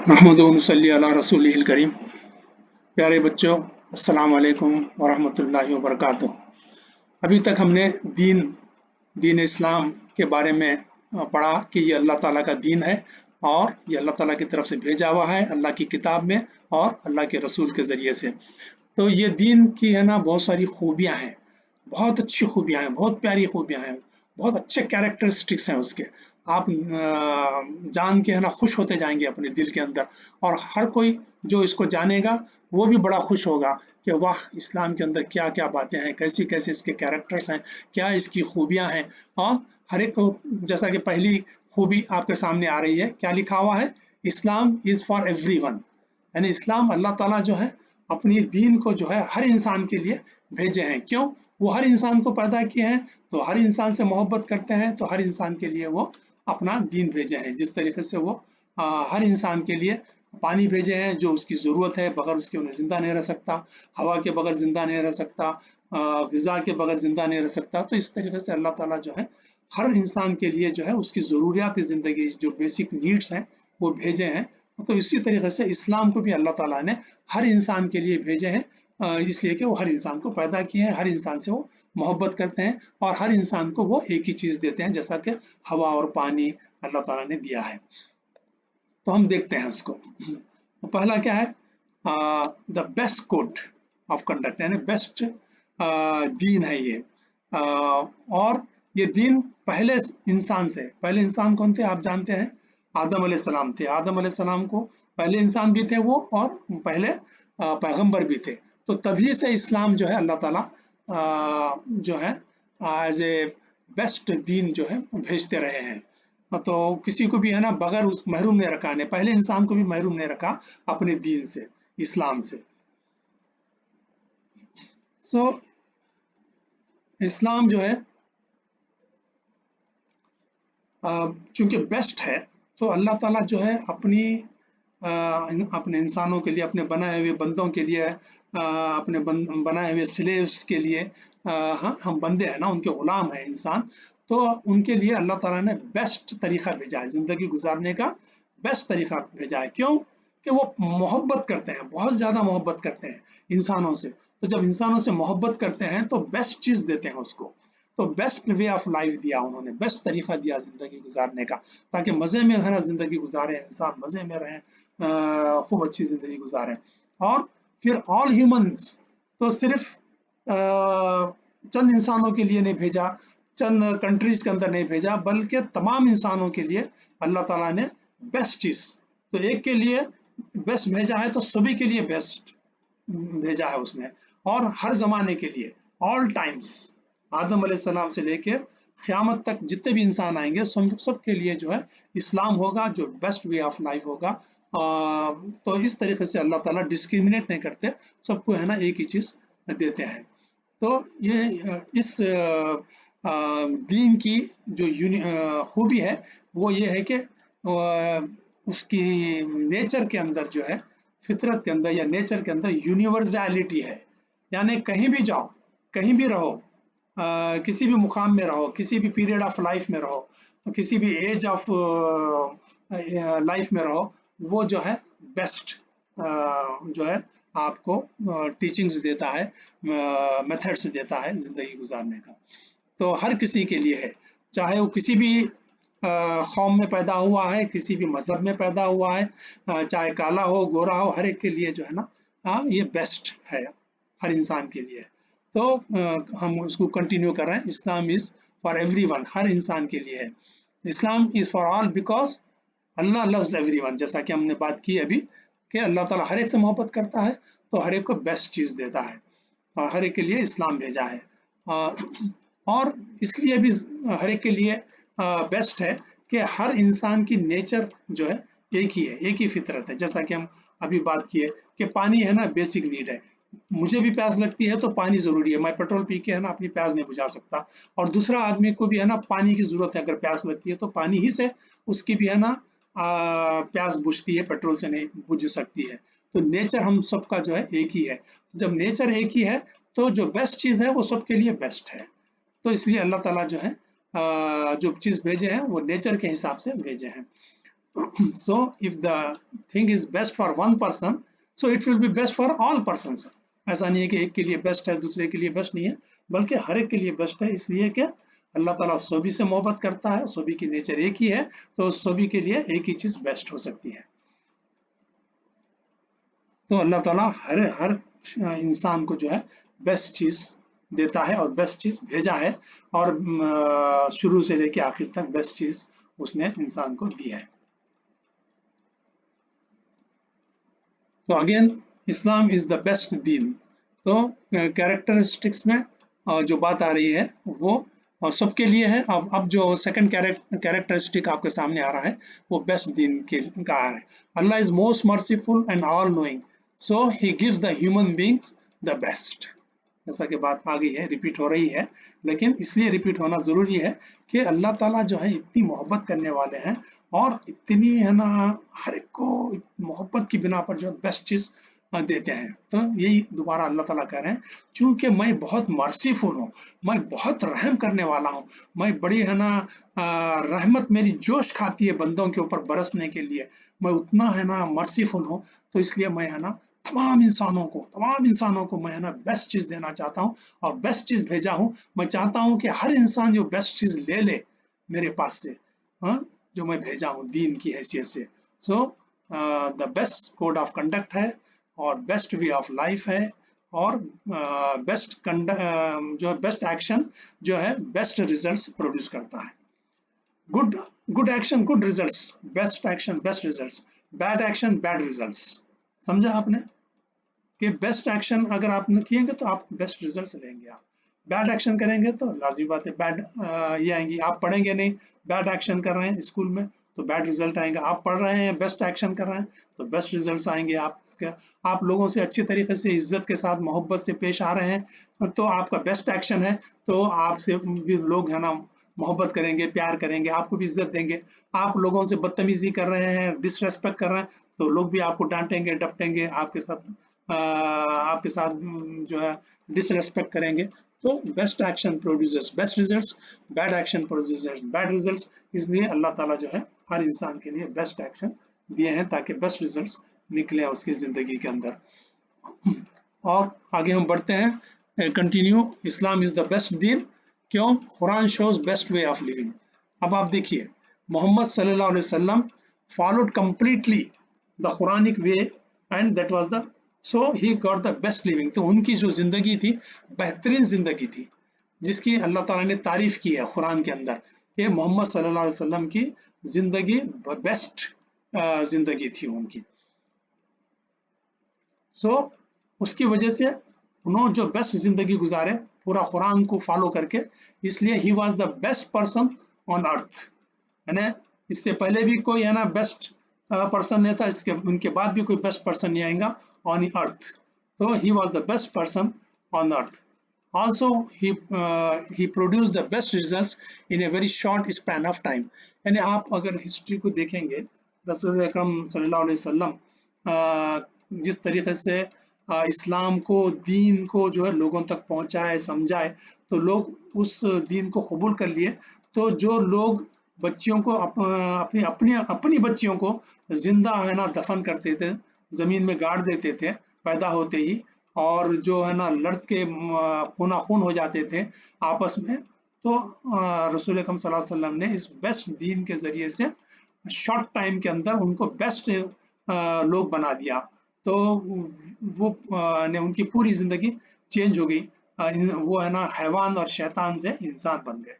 नहमदुहु व नसल्ली अला रसूलिहिल करीम। प्यारे बच्चों, अस्सलाम वालेकुम वरहमतुल्लाहि वबरकातुहू। अभी तक हमने दीन इस्लाम के बारे में पढ़ा कि ये अल्लाह ताला का दीन है और ये अल्लाह ताला की तरफ से भेजा हुआ है अल्लाह की किताब में और अल्लाह के रसूल के ज़रिए से। तो ये दीन की है ना बहुत सारी खूबियाँ हैं, बहुत अच्छी खूबियाँ हैं, बहुत प्यारी खूबियाँ हैं, बहुत अच्छे कैरेक्टरिस्टिक्स हैं उसके। आप जान के है ना खुश होते जाएंगे अपने दिल के अंदर, और हर कोई जो इसको जानेगा वो भी बड़ा खुश होगा कि वाह, इस्लाम के अंदर क्या क्या बातें हैं, कैसी कैसे इसके कैरेक्टर्स हैं, क्या इसकी खूबियाँ हैं। और हर एक को, जैसा कि पहली खूबी आपके सामने आ रही है, क्या लिखा हुआ है, इस्लाम इज़ फॉर एवरीवन। यानी इस्लाम, अल्लाह ताला जो है अपनी दीन को जो है हर इंसान के लिए भेजे हैं। क्यों? वो हर इंसान को पैदा किए हैं, तो हर इंसान से मोहब्बत करते हैं, तो हर इंसान के लिए वो अपना दीन भेजे हैं। जिस तरीके से वो हर इंसान के लिए पानी भेजे हैं जो उसकी ज़रूरत है, बगैर उसके उन्हें ज़िंदा नहीं रह सकता, हवा के बगैर ज़िंदा नहीं रह सकता, ग़िज़ा के बगैर ज़िंदा नहीं रह सकता। तो इस तरीके से अल्लाह ताला जो है हर इंसान के लिए जो है उसकी ज़रूरियात ज़िंदगी, जो बेसिक नीड्स हैं, वो भेजे हैं। तो इसी तरीके से इस्लाम को भी अल्लाह ताला ने हर इंसान के लिए भेजे हैं, इसलिए कि वो हर इंसान को पैदा किए हैं, हर इंसान से वो मोहब्बत करते हैं और हर इंसान को वो एक ही चीज़ देते हैं, जैसा कि हवा और पानी अल्लाह ताला ने दिया है। तो हम देखते हैं उसको। तो पहला क्या है, the best code of conduct, यानी बेस्ट दीन है ये। और ये दीन पहले इंसान कौन थे आप जानते हैं, आदम अलैहिस्सलाम थे। आदम अलैहिस्सलाम को पहले इंसान भी थे वो, और पहले पैगंबर भी थे। तो तभी से इस्लाम जो है अल्लाह ताला जो है एज ए बेस्ट दीन जो है भेजते रहे हैं। तो किसी को भी है ना बगैर उस महरूम नहीं रखा ने, पहले इंसान को भी महरूम नहीं रखा अपने दीन से, इस्लाम से। सो इस्लाम जो है चूंकि बेस्ट है, तो अल्लाह ताला जो है अपने इंसानों के लिए, अपने बनाए हुए बंदों के लिए, अपने बनाए हुए स्लेव्स के लिए, हाँ हम बंदे हैं ना, उनके गुलाम हैं इंसान, तो उनके लिए अल्लाह ताला ने बेस्ट तरीका भेजा है, ज़िंदगी गुजारने का बेस्ट तरीका भेजा है। क्यों? कि वो मोहब्बत करते हैं, बहुत ज़्यादा मोहब्बत करते हैं इंसानों से। तो जब इंसानों से मोहब्बत करते हैं तो बेस्ट चीज़ देते हैं उसको। तो बेस्ट वे ऑफ लाइफ दिया उन्होंने, बेस्ट तरीका दिया ज़िंदगी गुजारने का, ताकि मज़े में है ना ज़िंदगी गुजारें, इंसान मज़े में रहें, खूब अच्छी ज़िंदगी गुजारें। और फिर ऑल ह्यूमंस, तो सिर्फ चंद इंसानों के लिए नहीं भेजा, चंद कंट्रीज के अंदर नहीं भेजा, बल्कि तमाम इंसानों के लिए अल्लाह ताला ने बेस्ट चीज़, तो एक के लिए बेस्ट भेजा है तो सभी के लिए बेस्ट भेजा है उसने। और हर ज़माने के लिए, ऑल टाइम्स, आदम अलैहिस्सलाम से लेके क़यामत तक जितने भी इंसान आएंगे सब के लिए जो है इस्लाम होगा, जो बेस्ट वे ऑफ लाइफ होगा। तो इस तरीके से अल्लाह ताला डिस्क्रिमिनेट नहीं करते, सबको है ना एक ही चीज़ देते हैं। तो ये इस दीन की जो खूबी है वो ये है कि उसकी नेचर के अंदर जो है, फितरत के अंदर या नेचर के अंदर यूनिवर्सलिटी है। यानी कहीं भी जाओ, कहीं भी रहो, किसी भी मुकाम में रहो, किसी भी पीरियड ऑफ लाइफ में रहो, किसी भी एज ऑफ लाइफ में रहो, वो जो है बेस्ट जो है आपको टीचिंग्स देता है, मेथड्स देता है ज़िंदगी गुजारने का। तो हर किसी के लिए है, चाहे वो किसी भी कौम में पैदा हुआ है, किसी भी मज़हब में पैदा हुआ है, चाहे काला हो गोरा हो, हर एक के लिए जो है ना ये बेस्ट है हर इंसान के लिए। तो हम उसको कंटिन्यू कर रहे हैं, इस्लाम इज़ फॉर एवरीवन, हर इंसान के लिए है। Islam is for all because Allah loves everyone, जैसा कि हमने बात की अभी कि अल्लाह ताला हर एक से मोहब्बत करता है, तो हर एक को बेस्ट चीज़ देता है, और हर एक के लिए इस्लाम भेजा है। और इसलिए भी हर एक के लिए बेस्ट है कि हर इंसान की नेचर जो है एक ही है, एक ही फितरत है। जैसा कि हम अभी बात किए कि पानी है ना बेसिक नीड है, मुझे भी प्यास लगती है तो पानी ज़रूरी है, मैं पेट्रोल पी के है ना अपनी प्यास नहीं बुझा सकता, और दूसरा आदमी को भी है ना पानी की ज़रूरत है, अगर प्यास लगती है तो पानी ही से उसकी भी है ना प्यास बुझती है, पेट्रोल से नहीं बुझ सकती है। तो नेचर हम सबका जो है एक ही है, जब नेचर एक ही है तो जो बेस्ट चीज़ है वो सबके लिए बेस्ट है। तो इसलिए अल्लाह ताला जो है जो चीज़ भेजे हैं वो नेचर के हिसाब से भेजे हैं। So if the thing is best for one person, so it will be best for all persons. ऐसा नहीं है कि एक के लिए बेस्ट है दूसरे के लिए बेस्ट नहीं है, बल्कि हर एक के लिए बेस्ट है, इसलिए कि अल्लाह ताला सभी से मोहब्बत करता है, सभी की नेचर एक ही है, तो सभी के लिए एक ही चीज बेस्ट हो सकती है। तो अल्लाह ताला हर हर इंसान को जो है बेस्ट चीज देता है और बेस्ट चीज भेजा है, और शुरू से लेके आखिर तक बेस्ट चीज उसने इंसान को दी है। तो again Islam is the best दीन। तो कैरेक्टरिस्टिक्स में जो बात आ रही है वो सबके लिए है। अब जो सेकंड कैरेक्टरिस्टिक आपके सामने आ रहा है वो बेस्ट दीन के का है। Allah is most merciful and all knowing, so he gives the human beings the best. जैसा कि बात आ गई है, रिपीट हो रही है, लेकिन इसलिए रिपीट होना जरूरी है कि अल्लाह ताला जो है इतनी मोहब्बत करने वाले हैं, और इतनी है ना हर एक को मोहब्बत की बिना पर जो बेस्ट चीज देते हैं। तो यही दोबारा अल्लाह ताला कह रहे हैं, चूंकि मैं बहुत मर्सीफुल हूँ, मैं बहुत रहम करने वाला हूँ, मैं बड़ी है ना रहमत मेरी जोश खाती है बंदों के ऊपर बरसने के लिए, मैं उतना है ना मर्सीफुल हूँ, तो इसलिए मैं है ना तमाम इंसानों को मैं है ना बेस्ट चीज देना चाहता हूँ और बेस्ट चीज भेजा हूँ। मैं चाहता हूँ कि हर इंसान जो बेस्ट चीज ले ले मेरे पास से, हाँ, जो मैं भेजा हूँ दीन की हैसियत से। So the best code of conduct है, और बेस्ट वे ऑफ लाइफ है, और बेस्ट जो है बेस्ट एक्शन जो है बेस्ट रिजल्ट्स प्रोड्यूस करता है। Good good action good results, best action best results, bad action bad results. समझा आपने कि बेस्ट एक्शन अगर आप किएंगे तो आप बेस्ट रिजल्ट्स लेंगे, आप बैड एक्शन करेंगे तो लाजिमी बात है बैड ये आएंगी। आप पढ़ेंगे नहीं, बैड एक्शन कर रहे हैं स्कूल में, तो बैड रिजल्ट आएंगे। आप पढ़ रहे हैं बेस्ट एक्शन कर रहे हैं तो बेस्ट रिजल्ट्स आएंगे। आप लोगों से अच्छी तरीके से इज्जत के साथ मोहब्बत से पेश आ रहे हैं तो आपका बेस्ट एक्शन है, तो आपसे भी लोग है ना मोहब्बत करेंगे, प्यार करेंगे, आपको भी इज्जत देंगे। आप लोगों से बदतमीजी कर रहे हैं, डिसरेस्पेक्ट कर रहे हैं, तो लोग भी आपको डांटेंगे डपटेंगे, आपके साथ जो है डिसरेस्पेक्ट करेंगे। तो best action producers best results, bad action producers bad results. इसलिए अल्लाह ताला जो है हर इंसान के लिए बेस्ट एक्शन दिए हैं ताकि बेस्ट रिजल्ट्स निकले उसकी जिंदगी के अंदर। और आगे हम बढ़ते हैं, continue. Islam is the best दीन, क्यों? Quran shows best way of living. अब आप देखिए, मोहम्मद सल्लल्लाहु अलैहि वसल्लम followed completely the Quranic way, and that was the so he got the best living. तो उनकी जो जिंदगी थी बेहतरीन जिंदगी थी, जिसकी अल्लाह ताला ने तारीफ की है कुरान के अंदर कि मोहम्मद सल्लल्लाहु अलैहि वसल्लम की जिंदगी बेस्ट जिंदगी थी उनकी। सो उसकी वजह से उन्होंने जो बेस्ट जिंदगी गुजारे पूरा कुरान को फॉलो करके, इसलिए he was the best person on earth. है ना, इससे पहले भी कोई है ना बेस्ट पर्सन नहीं था, इसके उनके बाद भी कोई बेस्ट पर्सन नहीं आएगा ऑन अर्थ। तो he was the best person on earth. Also, he produced the best results in a very short span of time. यानी आप अगर हिस्ट्री को देखेंगे, रसूल अकरम सल्लल्लाहु अलैहि वसल्लम जिस तरीके से इस्लाम को दीन को जो है लोगों तक पहुंचाए समझाए, तो लोग उस दीन को कबूल कर लिए। तो जो लोग बच्चियों को अपनी अपनी अपनी बच्चियों को जिंदा है ना दफन करते थे, जमीन में गाड़ देते थे पैदा होते ही, और जो है ना लड़के खूना खून हो जाते थे आपस में, तो रसूल अकरम सल्लल्लाहु अलैहि वसल्लम ने इस बेस्ट दीन के जरिए से शॉर्ट टाइम के अंदर उनको बेस्ट लोग बना दिया। तो वो ने उनकी पूरी जिंदगी चेंज हो गई। वो है ना हैवान और शैतान से इंसान बन गए।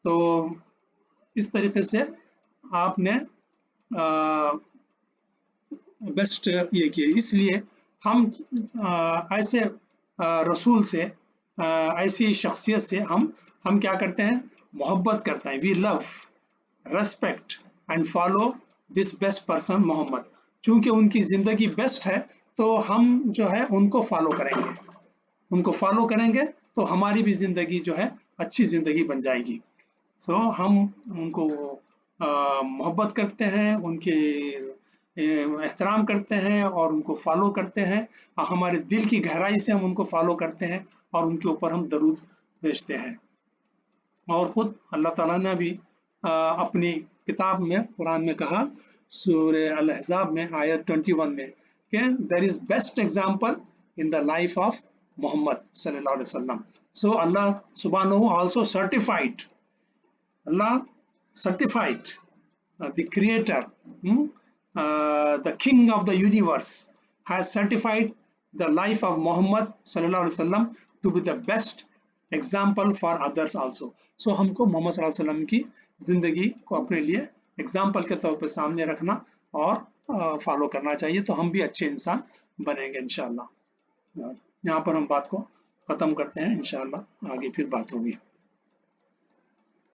तो इस तरीके से आपने बेस्ट ये किए। इसलिए हम ऐसे रसूल से, ऐसी शख्सियत से हम क्या करते हैं, मोहब्बत करते हैं। We love, respect and follow this best person Muhammad. चूंकि उनकी जिंदगी बेस्ट है तो हम जो है उनको फॉलो करेंगे तो हमारी भी जिंदगी जो है अच्छी जिंदगी बन जाएगी। सो हम उनको मोहब्बत करते हैं, उनके एहतराम करते हैं और उनको फॉलो करते हैं। हमारे दिल की गहराई से हम उनको फॉलो करते हैं और उनके ऊपर हम दरूद भेजते हैं। और खुद अल्लाह ताला ने भी अपनी किताब में कुरान में कहा سورہ الاحزاب میں آیت 21 میں کہ there is best example in the life of Muhammad sallallahu alaihi wasallam. So Allah subhanahu also certified, Allah certified the creator, the king of the universe has certified the life of Muhammad sallallahu alaihi wasallam to be the best example for others also. So हमको मोहम्मद सल्लल्लाहु अलैहि वसल्लम की जिंदगी को अपने लिए example के तौर पर सामने रखना और फॉलो करना चाहिए, तो हम भी अच्छे इंसान बनेंगे इंशाल्लाह। यहाँ पर हम बात को खत्म करते हैं, इंशाल्लाह आगे फिर बात होगी।